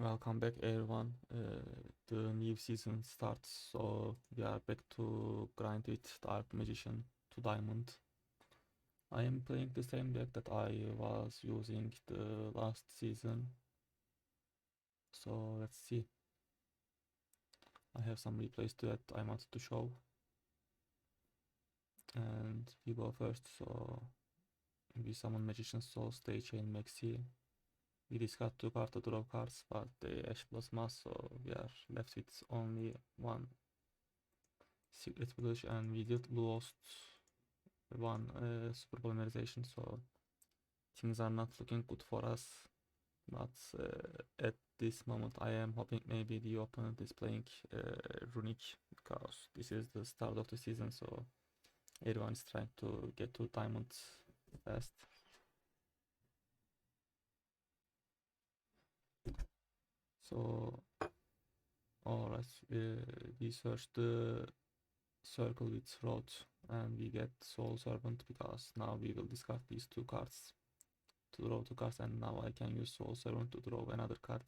Welcome back, everyone. The new season starts, so we are back to grind with Dark Magician to Diamond. I am playing the same deck that I was using the last season. So let's see. I have some replays that I wanted to show. And we go first, so we summon Magician's Soul, stay chain Maxi. We discard 2 cards to draw cards, but they Ash plus Mass, so we are left with only one Secret Village, and we did lost one super polymerization, so things are not looking good for us. But at this moment I am hoping maybe the opponent is playing Runic, because this is the start of the season, so everyone is trying to get to diamonds fast. So alright, we search the circle with road and we get Soul Servant, because now we will discard these 2 cards to draw 2 cards, and now I can use Soul Servant to draw another card.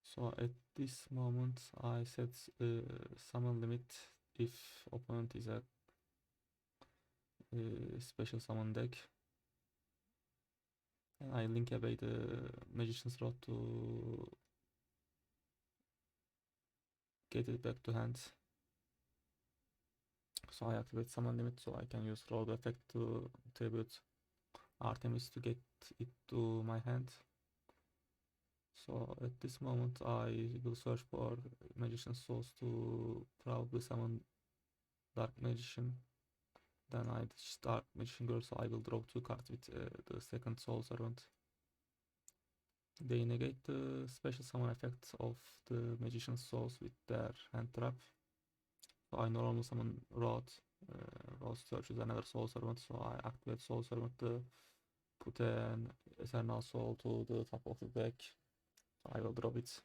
So at this moment I set summon limit if opponent is a special summon deck, and I link away the Magician's Rod to get it back to hand. So I activate summon limit so I can use roll effect to tribute Artemis to get it to my hand. So at this moment I will search for Magician's Souls to probably summon Dark Magician. Then I start Magician Girl, so I will draw 2 cards with the second Soul Servant. They negate the special summon effects of the Magician's Souls with their hand trap. So I normally summon Rod. Rod searches another Soul Servant, so I activate Soul Servant to put an Eternal Soul to the top of the deck. I will drop it.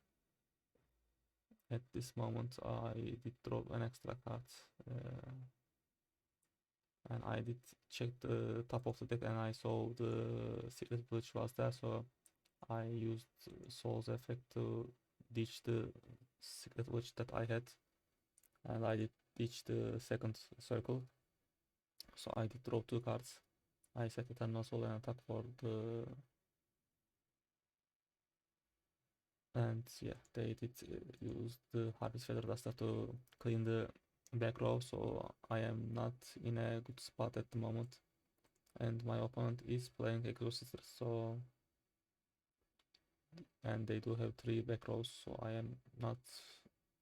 At this moment I did drop an extra card. And I did check the top of the deck and I saw the Secret Village was there, so I used Soul's effect to ditch the Secret Village that I had, and I did ditch the second circle. So I did draw 2 cards. I set Eternal Soul and attack for the... And yeah, they did use the Harvest Feather Duster to clean the back row, so I am not in a good spot at the moment. And my opponent is playing Exorcister, so... and they do have 3 back rows, so I am not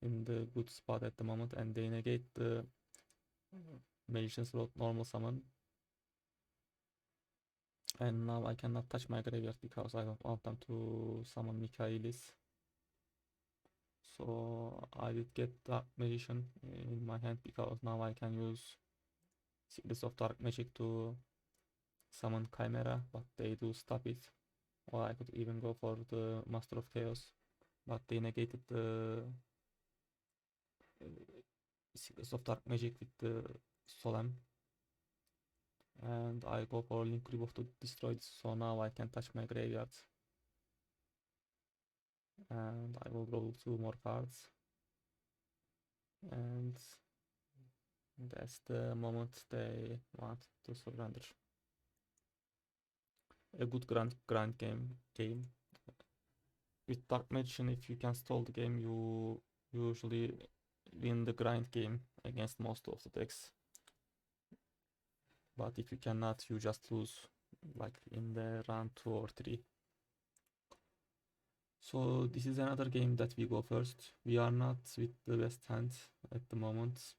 in the good spot at the moment, and they negate the Magician's Rod normal summon. And now I cannot touch my graveyard because I don't want them to summon Michaelis. So I did get Dark Magician in my hand, because now I can use Secrets of Dark Magic to summon Chimera, but they do stop it. Or I could even go for the Master of Chaos, but they negated the Secrets of Dark Magic with the Solemn. And I go for Link Rebuff to destroy it, so now I can touch my graveyard. And I will draw 2 more cards. And that's the moment they want to surrender. A good grind game. With Dark Magician, if you can stall the game, you usually win the grind game against most of the decks. But if you cannot, you just lose, like in the round 2 or 3. So this is another game that we go first. We are not with the best hand at the moment,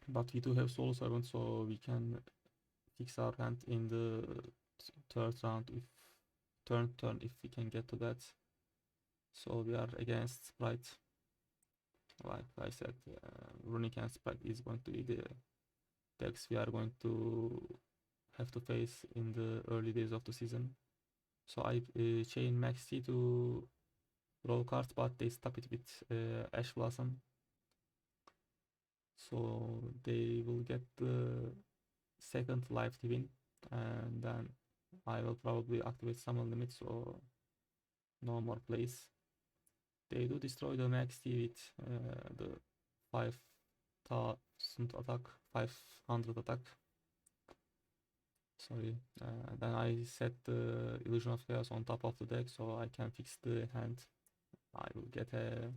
but we do have Soul Servant, so we can fix our hand in the third round if turn if we can get to that. So we are against Sprite. Like I said, Runic and Sprite is going to be the decks we are going to have to face in the early days of the season. So I chain Maxi to roll cards, but they stop it with Ash Blossom. So they will get the second life to win, and then I will probably activate summon limit, so no more plays. They do destroy the max T with the 5,000 attack, 500 attack. Sorry. Then I set the Illusion of Chaos on top of the deck so I can fix the hand. I will get a...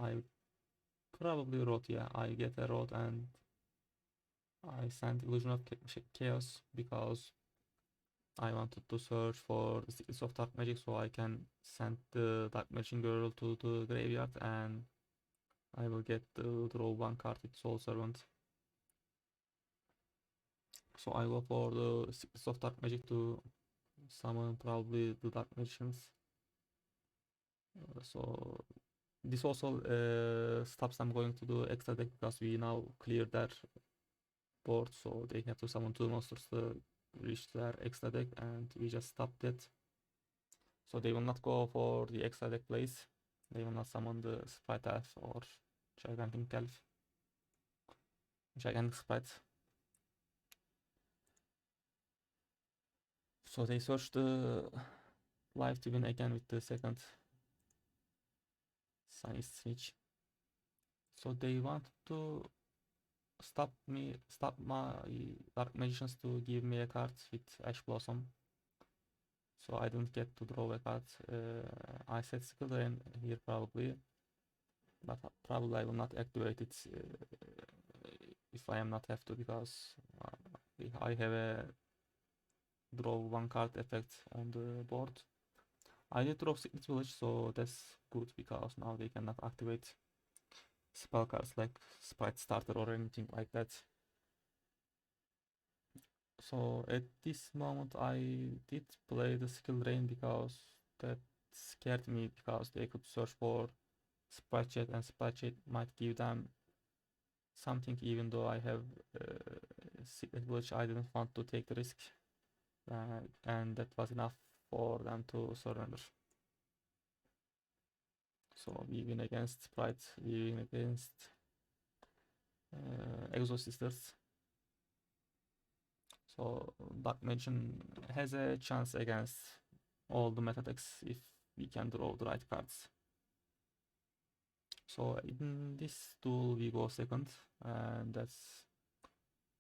I probably wrote, yeah, I get a road and I sent Illusion of Chaos because I wanted to search for the Secrets of Dark Magic so I can send the Dark Magician Girl to the graveyard and I will get the draw one card with Soul Servant. So I go for the Secrets of Dark Magic to summon probably the Dark Magicians. So this also stops them going to the extra deck because we now cleared their board, so they have to summon 2 monsters to reach their extra deck, and we just stopped it. So they will not go for the extra deck plays. They will not summon the Sprite Elf or Gigantic Elf. Gigantic Sprite. So they search the life to win again with the second Sunny Snitch. So they want to stop my Dark Magicians to give me a card with Ash Blossom. So I didn't get to draw a card. I set Skill Drain here probably, but probably I will not activate it if I am not have to because I have a draw 1 card effect on the board. I did draw Secret Village, so that's good because now they cannot activate spell cards like Sprite Starter or anything like that. So at this moment I did play the Skill Drain because that scared me because they could search for Sprite Chat and Sprite Chat might give them something even though I have Secret Village. I didn't want to take the risk and that was enough for them to surrender. So we win against Sprite, we win against Exorcisters. So Dark Magician has a chance against all the meta decks if we can draw the right cards. So in this duel we go second, and that's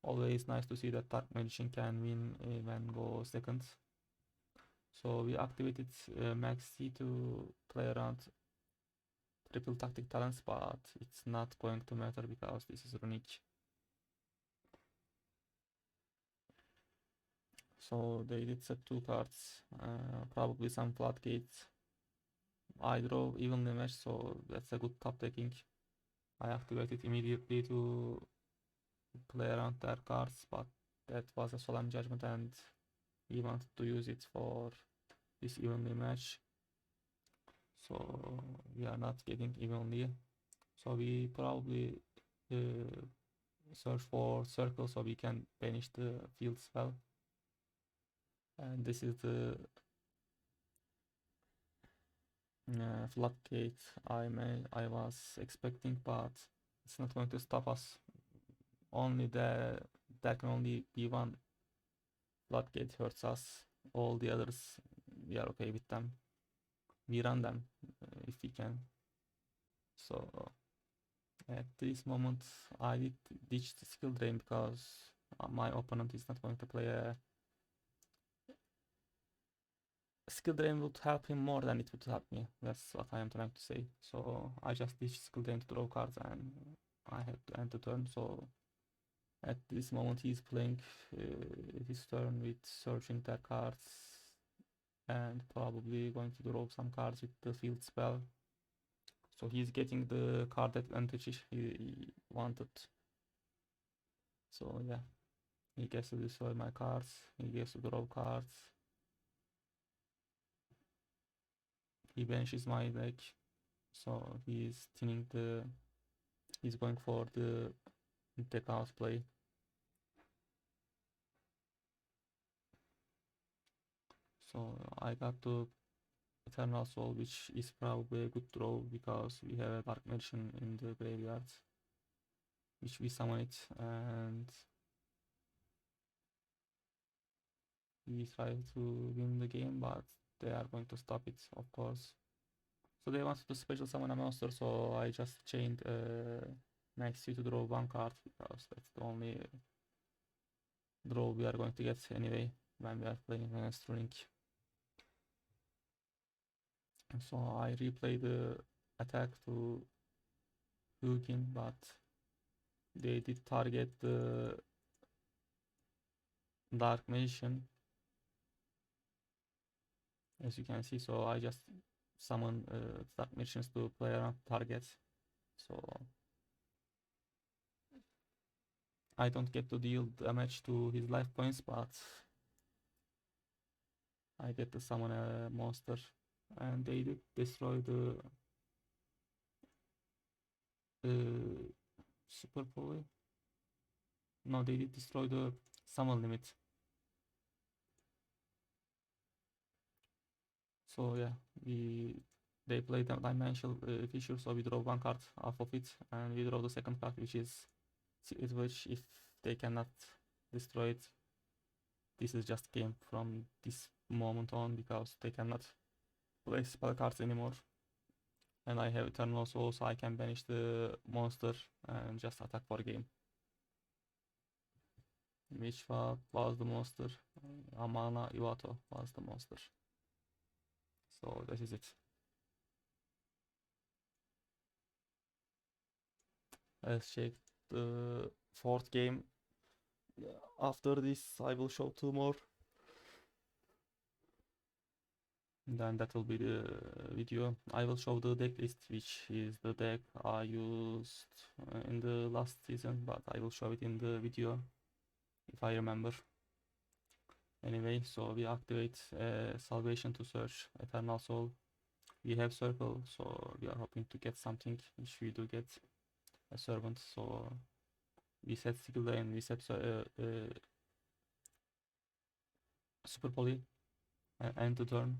always nice to see that Dark Magician can win when go second. So we activated Max C to play around triple tactic talents, but it's not going to matter because this is runic. So they did set 2 cards, probably some floodgates. I draw evenly matched, so that's a good top decking. I activated immediately to play around their cards, but that was a solemn judgment and we wanted to use it for this evenly match. So we are not getting evenly. So we probably search for circle so we can banish the field spell. And this is the floodgate I was expecting, but it's not going to stop us. There can only be one floodgate hurts us. All the others, we are okay with them. We run them if we can. So at this moment, I did ditch the skill drain because my opponent is not going to play a skill drain. Would help him more than it would help me. That's what I am trying to say. So I just ditched skill drain to draw cards and I had to end the turn. So at this moment he's playing his turn with searching their cards and probably going to draw some cards with the field spell. So he's getting the card advantage he wanted. So yeah, he gets to destroy my cards, he gets to draw cards, he banishes my deck. So he's going for the deck out play. So I got to Eternal Soul, which is probably a good draw because we have a Dark Magician in the graveyard, which we summon it, and we try to win the game, but they are going to stop it, of course. So they wanted to special summon a monster, so I just chained next to draw one card because that's the only draw we are going to get anyway when we are playing against Link. So I replay the attack to Hugin, but they did target the Dark Magician, as you can see. So I just summon Dark Magicians to play around targets. So I don't get to deal damage to his life points, but I get to summon a monster. And they did destroy the Super Poly. No, they did destroy the summon limit. So yeah, they play the dimensional fissure, so we draw one card off of it, and we draw the second card, which if they cannot destroy it, this is just game from this moment on, because they cannot play spell cards anymore. And I have Eternal Soul, so I can banish the monster and just attack for game. Which was the monster? Amana Iwato was the monster. So that is it. Let's check the fourth game. After this, I will show two more. Then that will be the video. I will show the deck list, which is the deck I used in the last season, but I will show it in the video if I remember. Anyway, so we activate Salvation to search Eternal Soul. We have Circle, so we are hoping to get something, which we do get a Servant. So we set Skill Lane, we set Super Poly, end the turn.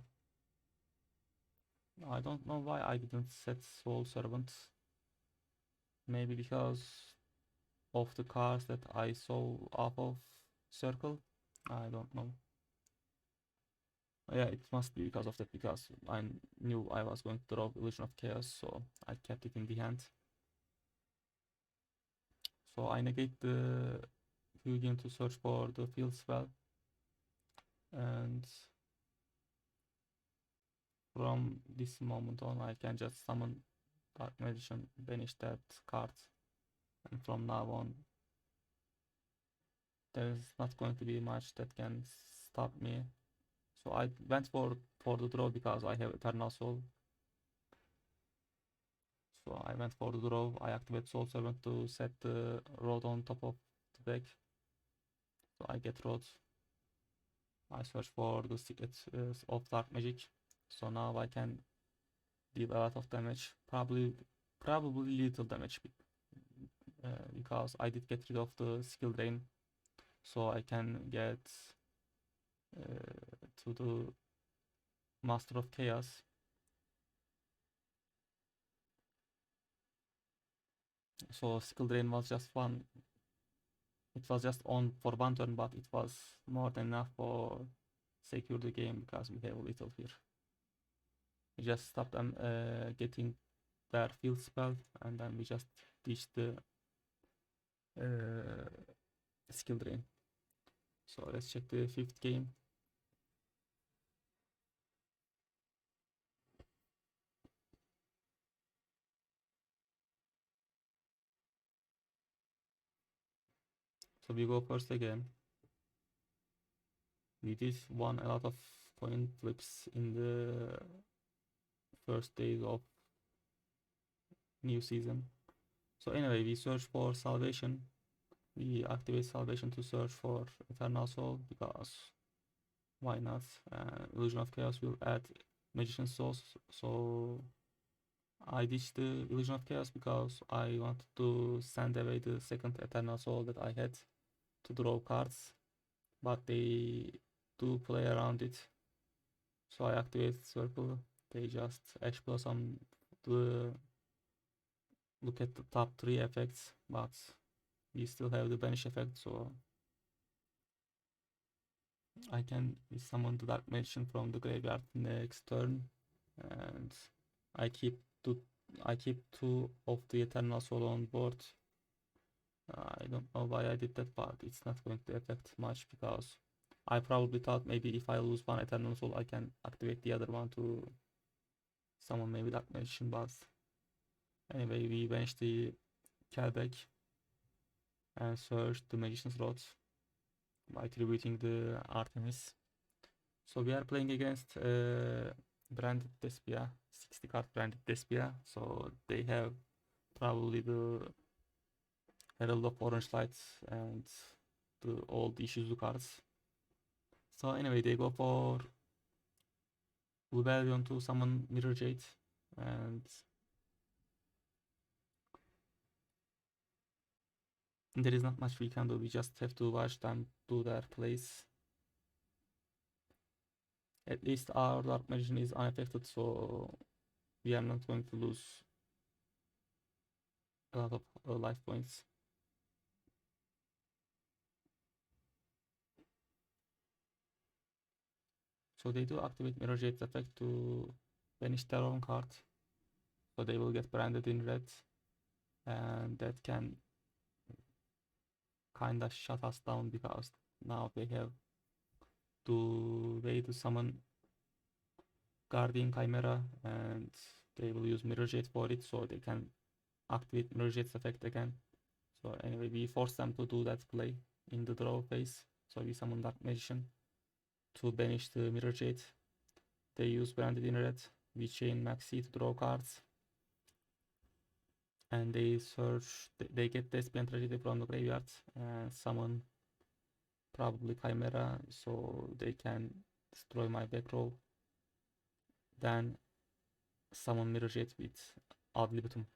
I don't know why I didn't set Soul Servant. Maybe because of the cards that I saw off of Circle. I don't know. Yeah, it must be because of that, because I knew I was going to draw Illusion of Chaos, so I kept it in the hand. So I negate the Hugin to search for the field spell, and from this moment on I can just summon Dark Magician, banish that card, and from now on there's not going to be much that can stop me. So I went for the draw because I have Eternal Soul. So I went for the draw. I activate Soul Servant to set the road on top of the deck. So I get roads. I search for the secret of Dark Magic. So now I can deal a lot of damage. Probably little damage, because I did get rid of the skill drain. So I can get to the Master of Chaos. So skill drain was just one. It was just on for one turn, but it was more than enough for secure the game because we have a little here. We just stopped them getting their field spell, and then we just ditched the skill drain. So let's check the fifth game. So we go first again. We did won a lot of coin flips in the first days of new season. So anyway, we search for Salvation. We activate Salvation to search for Eternal Soul, because why not? Illusion of Chaos will add Magician's Souls, so I ditched the Illusion of Chaos because I wanted to send away the second Eternal Soul that I had to draw cards, but they do play around it. So I activate Circle. They just Ash Blossom to look at the top 3 effects, but we still have the banish effect, so I can summon the Dark Magician from the graveyard next turn, and I keep two. I keep two of the Eternal Soul on board. I don't know why I did that, but it's not going to affect much because I probably thought maybe if I lose one Eternal Soul, I can activate the other one to summon maybe Dark Magician Buzz. Anyway, we banished the Kelbeck and searched the Magician's Rod by tributing the Artemis. So we are playing against branded Despia, 60 card branded Despia. So they have probably the Herald of Orange Lights and the old Ishizu cards. So anyway, they go for Rebellion to summon Mirror Jade, and there is not much we can do. We just have to watch them do their plays. At least our Dark Magician is unaffected, so we are not going to lose a lot of life points. So they do activate Mirror Jade's effect to banish their own card. So they will get branded in red, and that can kinda shut us down because now they have to way to summon Guardian Chimera, and they will use Mirror Jade for it, so they can activate Mirror Jade's effect again. So anyway, we force them to do that play in the draw phase. So we summon Dark Magician to banish the Mirror Jade. They use branded in red. We chain Maxi to draw cards. And they search, they get Thespian Tragedy from the graveyard and summon probably Chimera, so they can destroy my back row. Then summon Mirror Jade with Ad Libitum.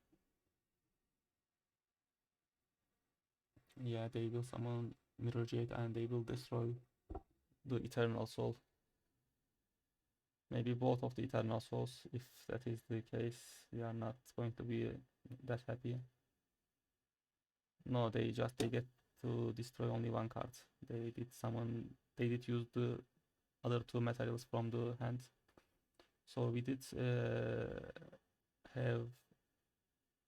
Yeah, they will summon Mirror Jade and they will destroy the Eternal Soul. Maybe both of the Eternal Souls. If that is the case, we are not going to be that happy. No, they get to destroy only one card. They did use the other two materials from the hand. So we did have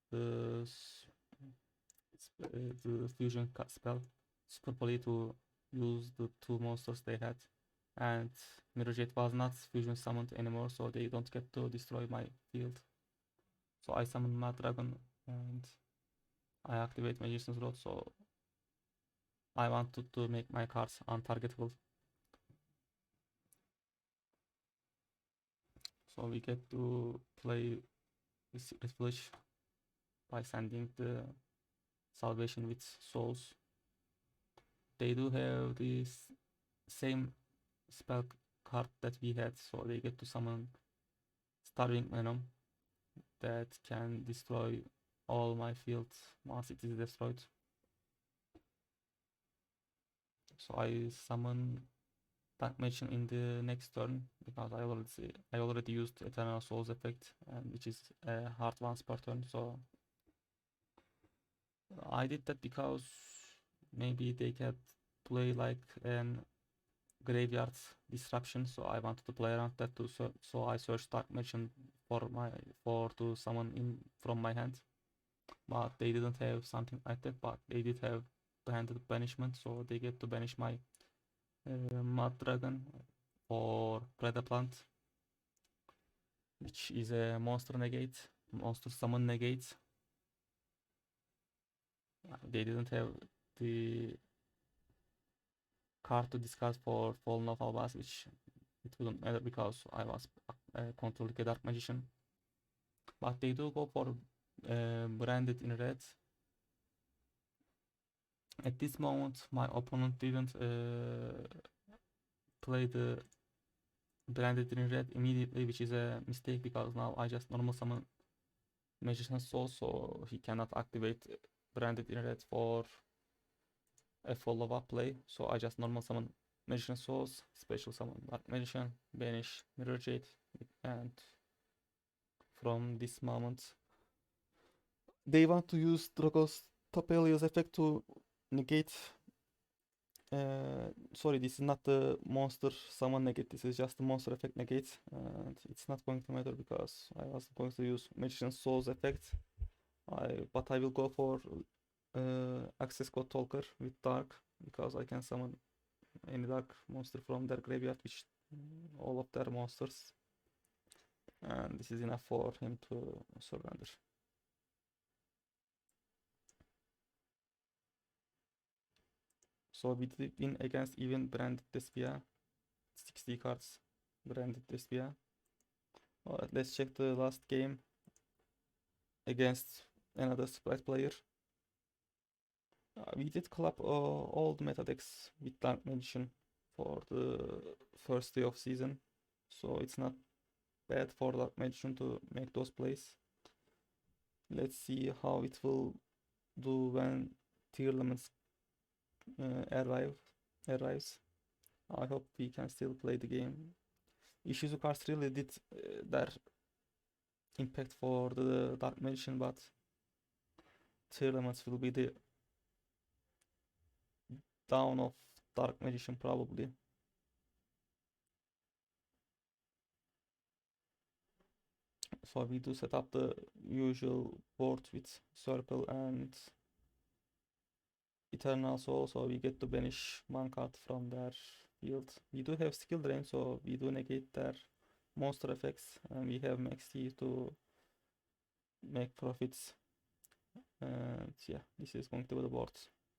the fusion spell Super Poly to use the two monsters they had, and Mirror Jade was not fusion summoned anymore, so they don't get to destroy my field. So I summon Mad Dragon and I activate Magician's Rod, so I wanted to make my cards untargetable. So we get to play with Secret Village by sending the Salvation with Souls. They do have this same spell card that we had, so they get to summon Starving Venom that can destroy all my fields once it is destroyed. So I summon Dark Magician in the next turn because I already used Eternal Souls effect, and which is hard once per turn. So I did that because maybe they can play like an graveyard disruption, so I wanted to play around that too. So I searched Dark Magician for to summon in from my hand, but they didn't have something like that. But they did have branded banishment, so they get to banish my Mud Dragon or Predaplant, which is a monster negate, monster summon negate. They didn't have the card to discard for Fallen of Albas, which it wouldn't matter because I was controlling a Dark Magician. But they do go for branded in red. At this moment, my opponent didn't play the branded in red immediately, which is a mistake because now I just normal summon Magician's Soul, so he cannot activate branded in red for a follow-up play. So I just normal summon Magician's Souls, special summon Dark Magician, banish Mirror Jade, and from this moment they want to use Dragos Topelius effect to negate Sorry, this is not the monster summon negate. This is just the monster effect negate, and it's not going to matter because I was going to use Magician's Souls effect. But I will go for Access Code Talker with Dark because I can summon any dark monster from their graveyard, which all of their monsters, and this is enough for him to surrender. So we did win against even branded Despia, 60 cards branded Despia. Alright, let's check the last game against another Sprite player. We did club all the meta decks with Dark Magician for the first day of season, so it's not bad for Dark Magician to make those plays. Let's see how it will do when tier limits arrives. I hope we can still play the game. Ishizu cards really did their impact for the Dark Magician, but tier limits will be the down of Dark Magician probably. So we do set up the usual board with Circle and Eternal Soul, so we get to banish one card from their field. We do have skill drain, so we do negate their monster effects, and we have max T to make profits. And yeah, this is going to be the board.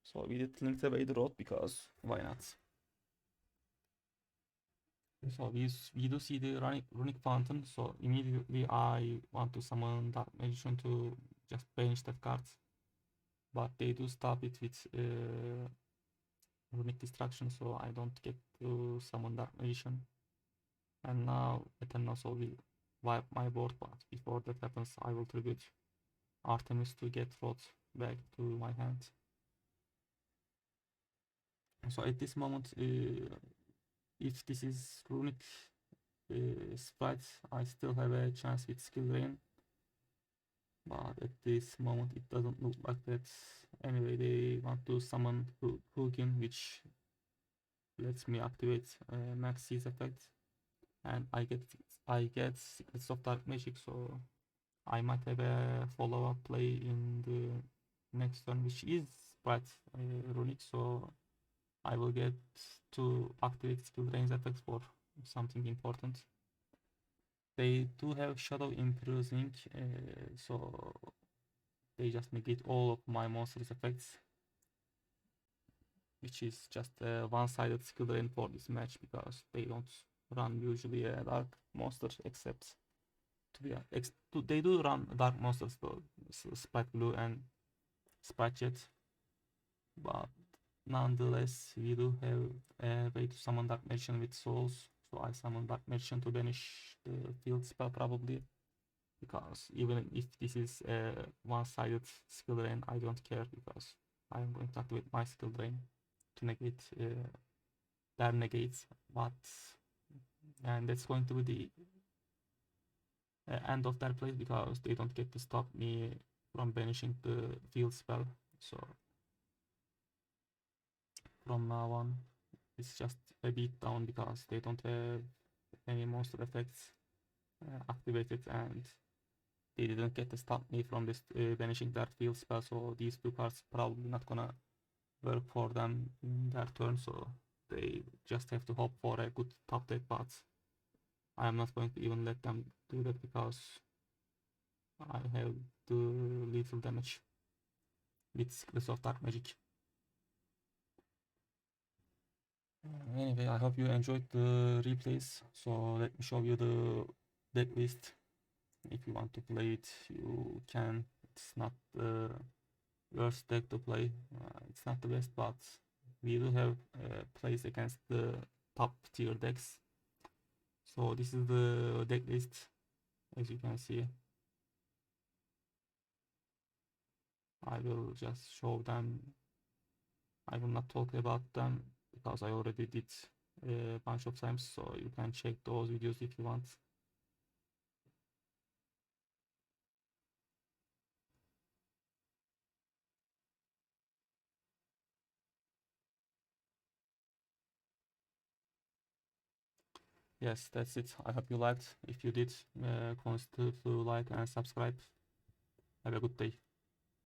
So we did Linked Away the Road because why not? So we do see the runic fountain, so immediately I want to summon Dark Magician to just banish that card. But they do stop it with runic destruction, so I don't get to summon Dark Magician. And now Eternal Soul will wipe my board, but before that happens, I will tribute Artemis to get Rod back to my hand. So at this moment, if this is runic sprite, I still have a chance with skill drain. But at this moment, it doesn't look like that. Anyway, they want to summon Hugin, which lets me activate Max Seize effect, and I get Secrets of Dark Magic, so I might have a follow-up play in the next turn, which is sprite runic, so I will get to activate skill drains effects for something important. They do have Shadow Imprisoning, so they just negate all of my monsters effects, which is just a one-sided skill drain for this match because they don't run usually a dark monster except they do run dark monsters though, Sprite Blue and Sprite Jet, but nonetheless we do have a way to summon Dark Magician with souls, so I summon Dark Magician to banish the field spell probably, because even if this is a one-sided skill drain, I don't care because I am going to activate my skill drain to negate their negates, and that's going to be the end of their play because they don't get to stop me from banishing the field spell. So from now on, it's just a beat down because they don't have any monster effects activated, and they didn't get to stop me from this banishing their field spell. So these two cards probably not gonna work for them in their turn. So they just have to hope for a good top deck, but I am not going to even let them do that because I have the lethal damage with Secrets of Dark Magic. Anyway, I hope you enjoyed the replays. So let me show you the deck list. If you want to play it, you can. It's not the worst deck to play. It's not the best, but we do have plays against the top tier decks. So this is the deck list, as you can see. I will just show them. I will not talk about them because I already did a bunch of times, so you can check those videos if you want. yes, that's it. I hope you liked. If you did, consider to like and subscribe. Have a good day.